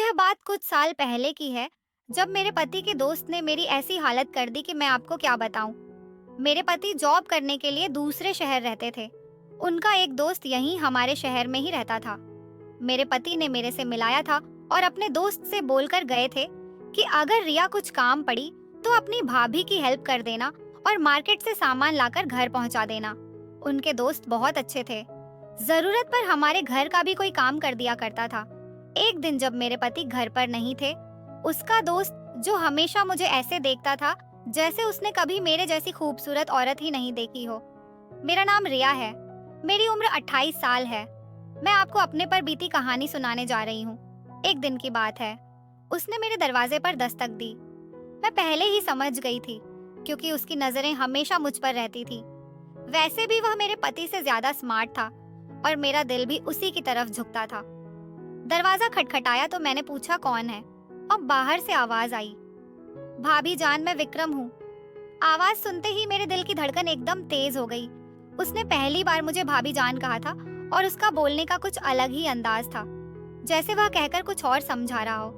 यह बात कुछ साल पहले की है, जब मेरे पति के दोस्त ने मेरी ऐसी हालत कर दी कि मैं आपको क्या बताऊं। मेरे पति जॉब करने के लिए दूसरे शहर रहते थे। उनका एक दोस्त यहीं हमारे शहर में ही रहता था। मेरे पति ने मेरे से मिलाया था और अपने दोस्त से बोलकर गए थे कि अगर रिया कुछ काम पड़ी तो अपनी भाभी की हेल्प कर देना और मार्केट से सामान लाकर घर पहुंचा देना। उनके दोस्त बहुत अच्छे थे, जरूरत पर हमारे घर का भी कोई काम कर दिया करता था। एक दिन जब मेरे पति घर पर नहीं थे, उसका दोस्त जो हमेशा मुझे ऐसे देखता था जैसे उसने कभी मेरे जैसी खूबसूरत औरत ही नहीं देखी हो। मेरा नाम रिया है, मेरी उम्र 28 साल है। मैं आपको अपने पर बीती कहानी सुनाने जा रही हूँ। एक दिन की बात है, उसने मेरे दरवाजे पर दस्तक दी। मैं पहले ही समझ गई थी, क्योंकि उसकी नजरें हमेशा मुझ पर रहती थी। वैसे भी वह मेरे पति से ज्यादा स्मार्ट था और मेरा दिल भी उसी की तरफ झुकता था। दरवाजा खटखटाया तो मैंने पूछा कौन है, और बाहर से आवाज आई, भाभी जान, मैं विक्रम हूँ। आवाज सुनते ही मेरे दिल की धड़कन एकदम तेज हो गई। उसने पहली बार मुझे भाभी जान कहा था और उसका बोलने का कुछ अलग ही अंदाज था, जैसे वह कहकर कुछ और समझा रहा हो।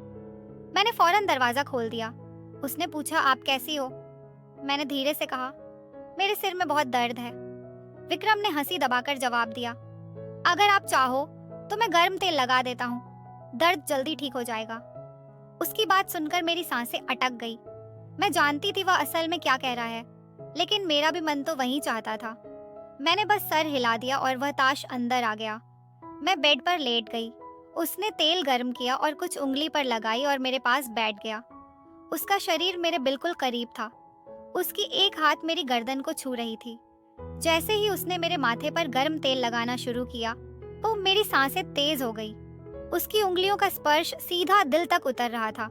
मैंने फौरन दरवाजा खोल दिया। उसने पूछा, आप कैसी हो? मैंने धीरे से कहा, मेरे सिर में बहुत दर्द है। विक्रम ने हंसी दबाकर जवाब दिया, अगर आप चाहो तो मैं गर्म तेल लगा देता हूँ, दर्द जल्दी ठीक हो जाएगा। उसकी बात सुनकर मेरी सांसें अटक गई। मैं जानती थी वह असल में क्या कह रहा है, लेकिन मेरा भी मन तो वही चाहता था। मैंने बस सर हिला दिया और वह ताश अंदर आ गया। मैं बेड पर लेट गई। उसने तेल गर्म किया और कुछ उंगली पर लगाई और मेरे पास बैठ गया। उसका शरीर मेरे बिल्कुल करीब था। उसकी एक हाथ मेरी गर्दन को छू रही थी। जैसे ही उसने मेरे माथे पर गर्म तेल लगाना शुरू किया तो मेरी सांसें तेज हो गई। उसकी उंगलियों का स्पर्श सीधा दिल तक उतर रहा था।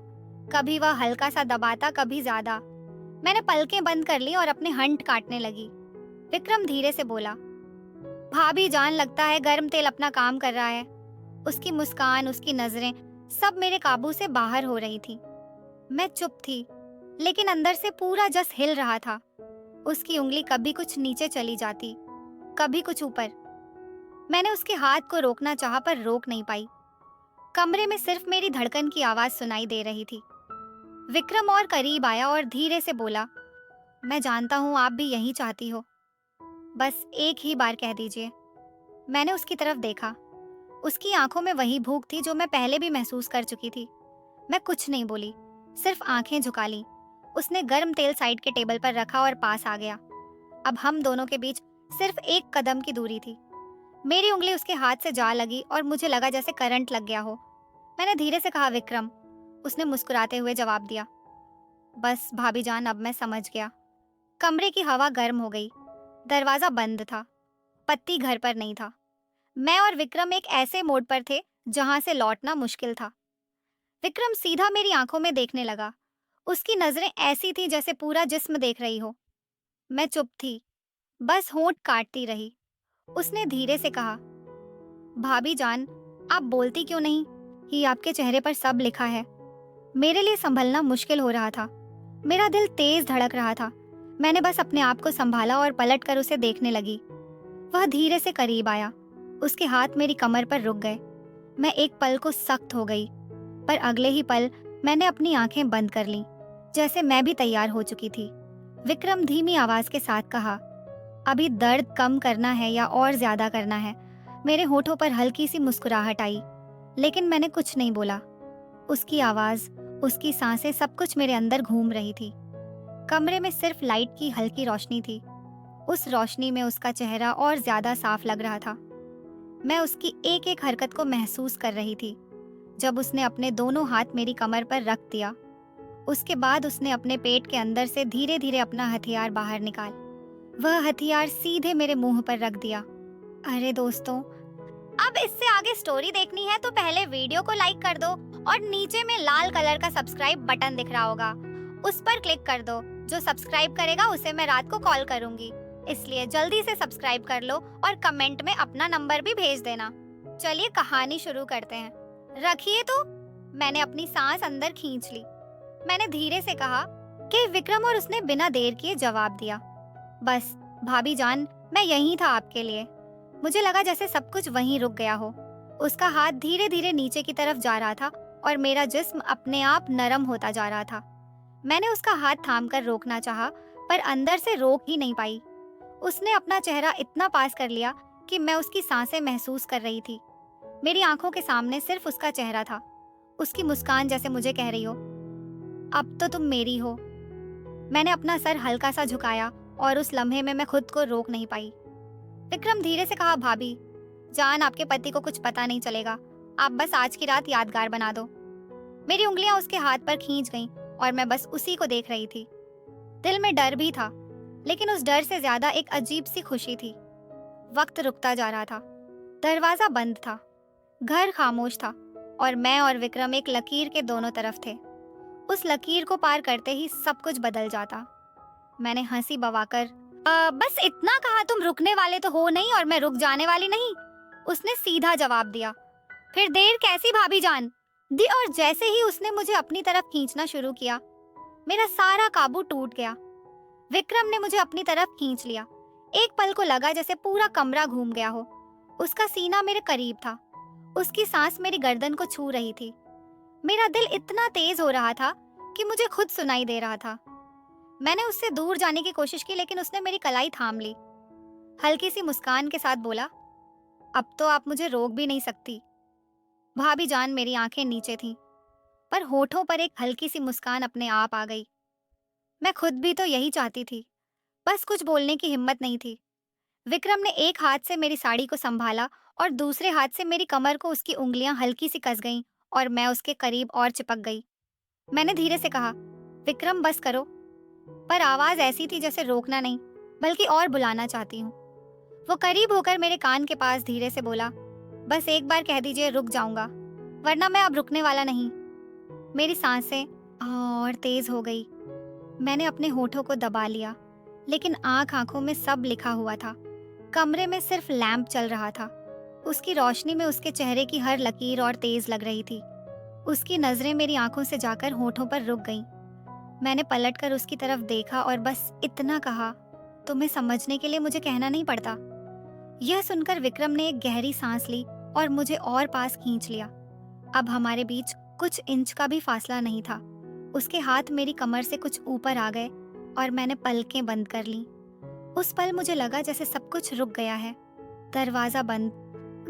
कभी वह हल्का सा दबाता, कभी ज्यादा। मैंने पलकें बंद कर ली और अपने हंट काटने लगी। विक्रम धीरे से बोला, भाभी जान, लगता है गर्म तेल अपना काम कर रहा है। उसकी मुस्कान, उसकी नजरें, सब मेरे काबू से बाहर हो रही थी। मैं चुप थी, लेकिन अंदर से पूरा जस हिल रहा था। उसकी उंगली कभी कुछ नीचे चली जाती, कभी कुछ ऊपर। मैंने उसके हाथ को रोकना चाहा पर रोक नहीं पाई। कमरे में सिर्फ मेरी धड़कन की आवाज सुनाई दे रही थी। विक्रम और करीब आया और धीरे से बोला, मैं जानता हूँ आप भी यही चाहती हो, बस एक ही बार कह दीजिए। मैंने उसकी तरफ देखा। उसकी आंखों में वही भूख थी जो मैं पहले भी महसूस कर चुकी थी। मैं कुछ नहीं बोली, सिर्फ आंखें झुका ली। उसने गर्म तेल साइड के टेबल पर रखा और पास आ गया। अब हम दोनों के बीच सिर्फ एक कदम की दूरी थी। मेरी उंगली उसके हाथ से जा लगी और मुझे लगा जैसे करंट लग गया हो। मैंने धीरे से कहा, विक्रम। उसने मुस्कुराते हुए जवाब दिया, बस भाभी जान, अब मैं समझ गया। कमरे की हवा गर्म हो गई। दरवाजा बंद था। पति घर पर नहीं था। मैं और विक्रम एक ऐसे मोड़ पर थे जहां से लौटना मुश्किल था। विक्रम सीधा मेरी आंखों में देखने लगा। उसकी नजरें ऐसी थी जैसे पूरा जिस्म देख रही हो। मैं चुप थी, बस होंठ काटती रही। उसने धीरे से कहा, भाभी जान, आप बोलती क्यों नहीं? ही आपके चेहरे पर सब लिखा है। मेरे लिए संभलना मुश्किल हो रहा था। मेरा दिल तेज धड़क रहा था। मैंने बस अपने आप को संभाला और पलटकर उसे देखने लगी। वह धीरे से करीब आया। उसके हाथ मेरी कमर पर रुक गए। मैं एक पल को सख्त हो गई, पर अगले ही पल मैंने अपनी आंखें बंद कर लीं, जैसे मैं भी तैयार हो चुकी थी। विक्रम धीमी आवाज के साथ कहा, अभी दर्द कम करना है या और ज्यादा करना है? मेरे होठों पर हल्की सी मुस्कुराहट आई, लेकिन मैंने कुछ नहीं बोला। उसकी आवाज, उसकी सांसें, सब कुछ मेरे अंदर घूम रही थी। कमरे में सिर्फ लाइट की हल्की रोशनी थी। उस रोशनी में उसका चेहरा और ज्यादा साफ लग रहा था। मैं उसकी एक एक हरकत को महसूस कर रही थी। जब उसने अपने दोनों हाथ मेरी कमर पर रख दिया, उसके बाद उसने अपने पेट के अंदर से धीरे धीरे अपना हथियार बाहर निकाल वह हथियार सीधे मेरे मुंह पर रख दिया। अरे दोस्तों, अब इससे आगे स्टोरी देखनी है तो पहले वीडियो को लाइक कर दो और नीचे में लाल कलर का सब्सक्राइब बटन दिख रहा होगा, उस पर क्लिक कर दो। जो सब्सक्राइब करेगा उसे मैं रात को कॉल करूंगी, इसलिए जल्दी से सब्सक्राइब कर लो और कमेंट में अपना नंबर भी भेज देना। चलिए कहानी शुरू करते हैं। रखिए तो। मैंने अपनी सांस अंदर खींच ली। मैंने धीरे से कहा कि विक्रम, और उसने बिना देर किए जवाब दिया, बस भाभी जान, मैं यहीं था आपके लिए। मुझे लगा जैसे सब कुछ वहीं रुक गया हो। उसका हाथ धीरे धीरे नीचे की तरफ जा रहा था और मेरा जिस्म अपने आप नरम होता जा रहा था। मैंने उसका हाथ थामकर रोकना चाहा, पर अंदर से रोक ही नहीं पाई। उसने अपना चेहरा इतना पास कर लिया कि मैं उसकी सांसें महसूस कर रही थी। मेरी आंखों के सामने सिर्फ उसका चेहरा था, उसकी मुस्कान जैसे मुझे कह रही हो, अब तो तुम मेरी हो। मैंने अपना सर हल्का सा झुकाया और उस लम्हे में मैं खुद को रोक नहीं पाई। विक्रम धीरे से कहा, भाभी जान, आपके पति को कुछ पता नहीं चलेगा, आप बस आज की रात यादगार बना दो। मेरी उंगलियां उसके हाथ पर खींच गईं और मैं बस उसी को देख रही थी। दिल में डर भी था, लेकिन उस डर से ज्यादा एक अजीब सी खुशी थी। वक्त रुकता जा रहा था, दरवाजा बंद था, घर खामोश था और मैं और विक्रम एक लकीर के दोनों तरफ थे। उस लकीर को पार करते ही सब कुछ बदल जाता। मैंने हंसी बवाकर, बस इतना कहा, तुम रुकने वाले तो हो नहीं और मैं रुक जाने वाली नहीं, उसने सीधा जवाब दिया। फिर देर कैसी भाभी जान दी। और जैसे ही उसने मुझे अपनी तरफ खींचना शुरू किया, मेरा सारा काबू टूट गया। विक्रम ने मुझे अपनी तरफ खींच लिया। एक पल को लगा जैसे पूरा कमरा घूम गया हो। उसका सीना मेरे करीब था, उसकी सांस मेरी गर्दन को छू रही थी। मेरा दिल इतना तेज हो रहा था कि मुझे खुद सुनाई दे रहा था। मैंने उससे दूर जाने की कोशिश की, लेकिन उसने मेरी कलाई थाम ली। हल्की सी मुस्कान के साथ बोला, अब तो आप मुझे रोक भी नहीं सकती। भाभी जान, मेरी आंखें नीचे थीं, पर होठों पर एक हल्की सी मुस्कान अपने आप आ गई। मैं खुद भी तो यही चाहती थी, बस कुछ बोलने की हिम्मत नहीं थी। विक्रम ने एक हाथ से मेरी साड़ी को संभाला और दूसरे हाथ से मेरी कमर को उसकी उंगलियां हल्की सी कस गईं और मैं उसके करीब और चिपक गई। मैंने धीरे से कहा, विक्रम बस करो, पर आवाज ऐसी थी जैसे रोकना नहीं बल्कि और बुलाना चाहती हूँ। वो करीब होकर मेरे कान के पास धीरे से बोला, बस एक बार कह दीजिए, रुक जाऊंगा, वरना मैं अब रुकने वाला नहीं। मेरी सांसें और तेज हो गई। मैंने अपने होठों को दबा लिया, लेकिन आंखों में सब लिखा हुआ था। कमरे में सिर्फ लैंप चल रहा था। उसकी रोशनी में उसके चेहरे की हर लकीर और तेज लग रही थी। उसकी नजरें मेरी आंखों से जाकर होठों पर रुक गईं। मैंने पलटकर उसकी तरफ देखा और बस इतना कहा, तुम्हें समझने के लिए मुझे कहना नहीं पड़ता। यह सुनकर विक्रम ने एक गहरी सांस ली और मुझे और पास खींच लिया। अब हमारे बीच कुछ इंच का भी फासला नहीं था। उसके हाथ मेरी कमर से कुछ ऊपर आ गए और मैंने पलकें बंद कर लीं। उस पल मुझे लगा जैसे सब कुछ रुक गया है। दरवाजा बंद,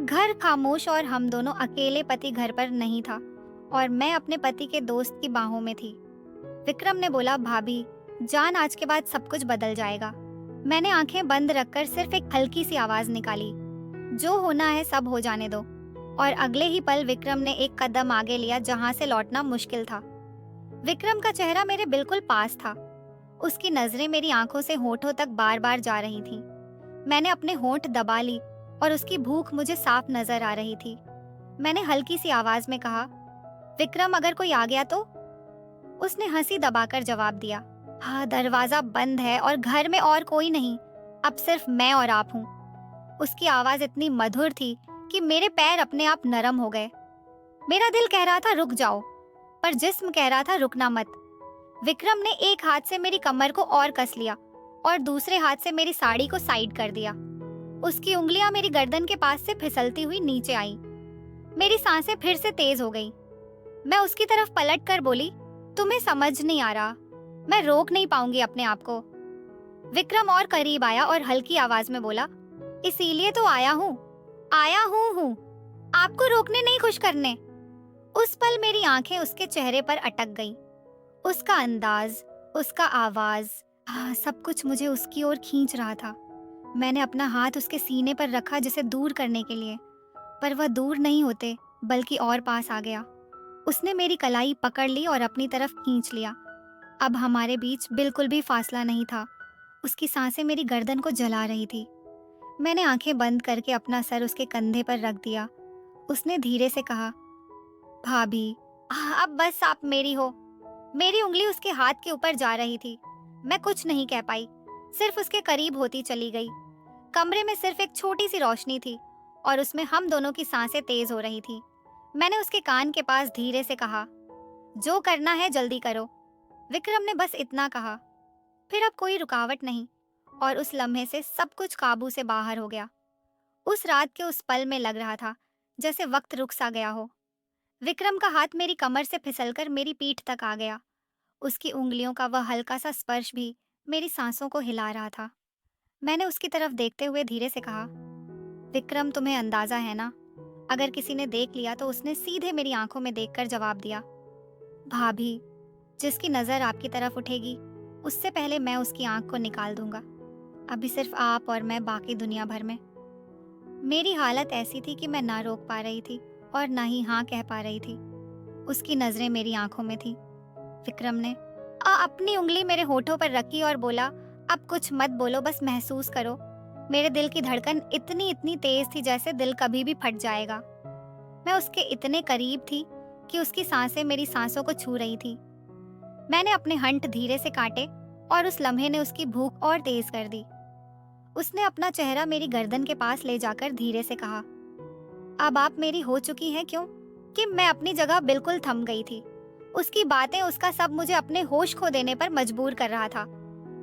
घर खामोश और हम दोनों अकेले। पति घर पर नहीं था और मैं अपने पति के दोस्त की बाहों में थी। विक्रम ने बोला, भाभी जान, आज के बाद सब कुछ बदल जाएगा। मैंने आंखें बंद रखकर सिर्फ एक हल्की सी आवाज निकाली, जो होना है सब हो जाने दो। और अगले ही पल विक्रम ने एक कदम आगे लिया जहां से लौटना मुश्किल था। विक्रम का चेहरा मेरे बिल्कुल पास था। उसकी नजरें मेरी आंखों से होठों तक बार बार जा रही थीं। मैंने अपने होंठ दबा ली और उसकी भूख मुझे साफ नजर आ रही थी। मैंने हल्की सी आवाज में कहा, विक्रम अगर कोई आ गया तो? उसने हंसी दबाकर जवाब दिया, हाँ, दरवाजा बंद है और घर में और कोई नहीं, अब सिर्फ मैं और आप हूँ। उसकी आवाज इतनी मधुर थी कि मेरे पैर अपने आप नरम हो गए। मेरा दिल कह रहा था रुक जाओ, पर जिस्म कह रहा था रुकना मत। विक्रम ने एक हाथ से मेरी कमर को और कस लिया और दूसरे हाथ से मेरी साड़ी को साइड कर दिया। उसकी उंगलियां मेरी गर्दन के पास से फिसलती हुई नीचे आईं। मेरी सांसें फिर से तेज हो गईं। मैं उसकी तरफ पलट कर बोली, तुम्हें समझ नहीं आ रहा, मैं रोक नहीं पाऊंगी अपने आप को। विक्रम और करीब आया और हल्की आवाज में बोला, इसीलिए तो आया हूँ आपको रोकने नहीं, खुश करने। उस पल मेरी आंखें उसके चेहरे पर अटक गईं। उसका अंदाज, उसका आवाज, सब कुछ मुझे उसकी ओर खींच रहा था। मैंने अपना हाथ उसके सीने पर रखा जिसे दूर करने के लिए, पर वह दूर नहीं होते बल्कि और पास आ गया। उसने मेरी कलाई पकड़ ली और अपनी तरफ खींच लिया। अब हमारे बीच बिल्कुल भी फासला नहीं था। उसकी सांसें मेरी गर्दन को जला रही थी। मैंने आंखें बंद करके अपना सर उसके कंधे पर रख दिया। उसने धीरे से कहा, भाभी अब बस आप मेरी हो। मेरी उंगली उसके हाथ के ऊपर जा रही थी। मैं कुछ नहीं कह पाई, सिर्फ उसके करीब होती चली गई। कमरे में सिर्फ एक छोटी सी रोशनी थी और उसमें हम दोनों की सांसें तेज हो रही थी। मैंने उसके कान के पास धीरे से कहा, जो करना है जल्दी करो। विक्रम ने बस इतना कहा। फिर अब कोई रुकावट नहीं और उस लम्हे से सब कुछ काबू से बाहर हो गया। उस रात के उस पल में लग रहा था जैसे वक्त रुक सा गया हो, विक्रम का हाथ मेरी कमर से फिसलकर मेरी पीठ तक आ गया। उसकी उंगलियों का वह हल्का सा स्पर्श भी मेरी सांसों को हिला रहा था। मैंने उसकी तरफ देखते हुए धीरे से कहा, विक्रम, तुम्हें अंदाजा है ना, अगर किसी ने देख लिया तो उसने सीधे मेरी आंखों में देखकर जवाब दिया, भाभी। जिसकी नजर आपकी तरफ उठेगी उससे पहले मैं उसकी आंख को निकाल दूंगा। अभी सिर्फ आप और मैं, बाकी दुनिया भर में। मेरी हालत ऐसी थी कि मैं ना रोक पा रही थी और ना ही हाँ कह पा रही थी। उसकी नजरें मेरी आंखों में थी। विक्रम ने अपनी उंगली मेरे होठों पर रखी और बोला, अब कुछ मत बोलो, बस महसूस करो। मेरे दिल की धड़कन इतनी इतनी तेज थी जैसे दिल कभी भी फट जाएगा। मैं उसके इतने करीब थी कि उसकी सांसें मेरी सांसों को छू रही थी। मैंने अपने हंट धीरे से काटे और उस लम्हे ने उसकी भूख और तेज कर दी। उसने अपना चेहरा मेरी गर्दन के पास ले जाकर धीरे से कहा, अब आप मेरी हो चुकी हैं क्यों? कि मैं अपनी जगह बिल्कुल थम गई थी। उसकी बातें, उसका सब मुझे अपने होश खो देने पर मजबूर कर रहा था।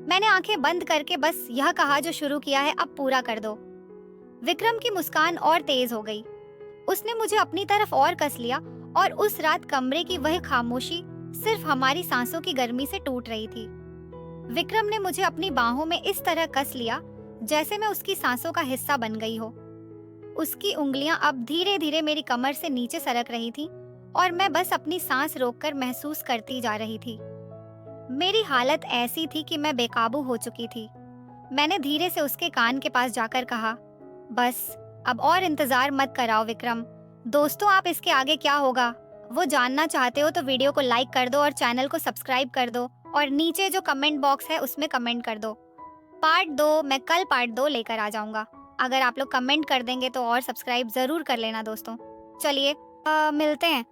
मैंने आंखें बंद करके बस यह कहा, जो शुरू किया है अब पूरा कर दो। विक्रम की मुस्कान और तेज हो गई। उसने मुझे अपनी तरफ और कस लिया और उस रात कमरे की वह खामोशी सिर्फ हमारी सांसों की गर्मी से टूट रही थी। विक्रम ने मुझे अपनी बाहों में इस तरह कस लिया जैसे मैं उसकी सांसों का हिस्सा बन गई हो। उसकी उंगलियां अब धीरे धीरे मेरी कमर से नीचे सरक रही थी और मैं बस अपनी सांस रोककर महसूस करती जा रही थी। मेरी हालत ऐसी थी कि मैं बेकाबू हो चुकी थी। मैंने धीरे से उसके कान के पास जाकर कहा, बस अब और इंतजार मत कराओ विक्रम। दोस्तों, आप इसके आगे क्या होगा वो जानना चाहते हो तो वीडियो को लाइक कर दो और चैनल को सब्सक्राइब कर दो और नीचे जो कमेंट बॉक्स है उसमें कमेंट कर दो। पार्ट 2 मैं कल पार्ट 2 लेकर आ जाऊंगा। अगर आप लोग कमेंट कर देंगे तो और सब्सक्राइब जरूर कर लेना दोस्तों। चलिए मिलते हैं।